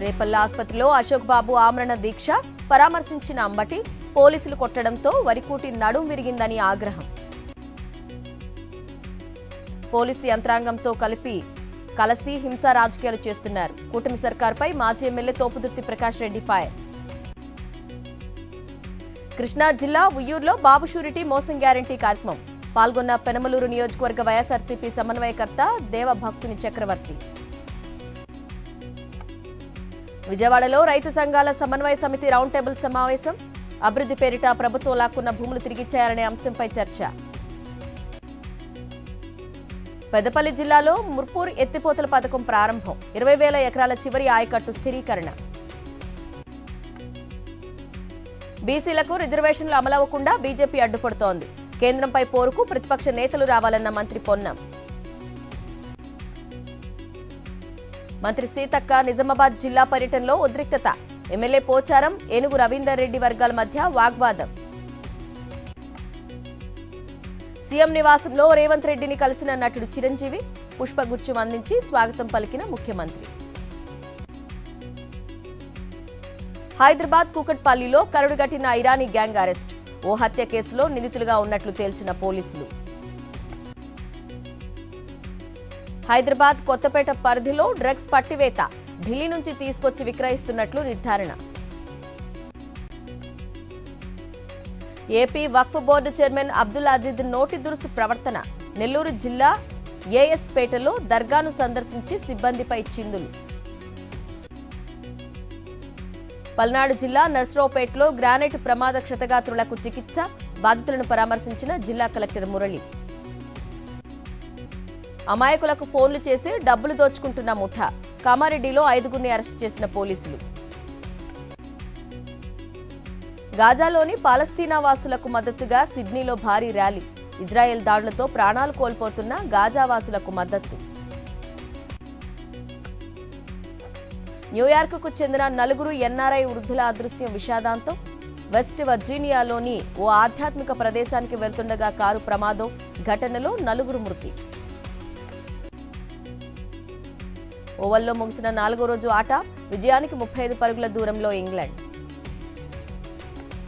రేపల్ల ఆసుపత్రిలో అశోక్ బాబు ఆమరణ దీక్ష పరామర్శించిన అంబటి పోలీసులు కొట్టడంతో వరికూటి నడుం విరిగిందని ఆగ్రహం. పోలీసు యంత్రాంగంతో కలిసి హింసా రాజకీయాలు చేస్తున్నారు. కూటమి సర్కార్పై మాజీ ఎమ్మెల్యే తోపుదుర్తి ప్రకాష్ రెడ్డి ఫైర్. కృష్ణా జిల్లా ఉయ్యూరులో బాబు షూరిటీ మోసం గ్యారంటీ కార్యక్రమం పాల్గొన్న పెనమలూరు నియోజకవర్గ వైఎస్ఆర్సీపీ సమన్వయకర్త దేవభక్తుని చక్రవర్తి. విజయవాడలో రైతు సంఘాల సమన్వయ సమితి రౌండ్ టేబుల్ సమావేశం. అభివృద్ధి పేరిట ప్రభుత్వం లాక్కున్న భూములు తిరిగిచ్చేయాలనే అంశంపై చర్చ. పెద్దపల్లి జిల్లాలో ముర్పూర్ ఎత్తిపోతల పథకం ప్రారంభం. 20,000 ఎకరాల చివరి ఆయకట్టు స్థిరీకరణ. బీసీలకు రిజర్వేషన్లు అమలవ్వకుండా బీజేపీ అడ్డుపడుతోంది. కేంద్రంపై పోరుకు ప్రతిపక్ష నేతలు రావాలన్న మంత్రి పొన్నం. మంత్రి సీతక్క నిజామాబాద్ జిల్లా పర్యటనలో ఉద్రిక్తత. ఎమ్మెల్యే పోచారం ఏనుగు రవీందర్ రెడ్డి వర్గాల మధ్య వాగ్వాదం. సీఎం నివాసంలో రేవంత్ రెడ్డిని కలిసిన నటుడు చిరంజీవి పుష్పగుచ్చం అందించి స్వాగతం పలికిన ముఖ్యమంత్రి. హైదరాబాద్ కూకట్పల్లిలో కరుడుగట్టిన ఇరానీ గ్యాంగ్ అరెస్ట్. ఓ హత్య కేసులో నిందితులుగా ఉన్నట్లు తేల్చిన పోలీసులు. హైదరాబాద్ కొత్తపేట పరిధిలో డ్రగ్స్ పట్టివేత. ఢిల్లీ నుంచి తీసుకొచ్చి విక్రయిస్తున్నట్లు నిర్ధారణ. ఏపీ వక్ఫ్ బోర్డు చైర్మన్ అబ్దుల్ అజీద్ నోటి దురుసు ప్రవర్తన. నెల్లూరు జిల్లా ఏఎస్ పేటలో దర్గాను సందర్శించి సిబ్బందిపై చిందులు. పల్నాడు జిల్లా నర్సరావుపేటలో గ్రానైట్ ప్రమాద క్షతగాత్రులకు చికిత్స. బాధితులను పరామర్శించిన జిల్లా కలెక్టర్ మురళి. అమాయకులకు ఫోన్లు చేసి డబ్బులు దోచుకుంటున్న ముఠా. కామారెడ్డిలో 5గురిని అరెస్టు చేసిన పోలీసులు. గాజాలోని పాలస్తీనా వాసులకు మద్దతుగా సిడ్నీలో భారీ ర్యాలీ. ఇజ్రాయెల్ దాడులతో ప్రాణాలు కోల్పోతున్న గాజా వాసులకు మద్దతు. న్యూయార్క్కు చెందిన 4 ఎన్ఆర్ఐ వృద్ధుల అదృశ్యం విషాదాంతం. వెస్ట్ వర్జీనియాలోని ఓ ఆధ్యాత్మిక ప్రదేశానికి వెళ్తుండగా కారు ప్రమాదం. ఘటనలో 4 మృతి. ఓవల్లో ముగిసిన 4వ రోజు ఆట. విజయానికి 35 పరుగుల దూరంలో ఇంగ్లాండ్.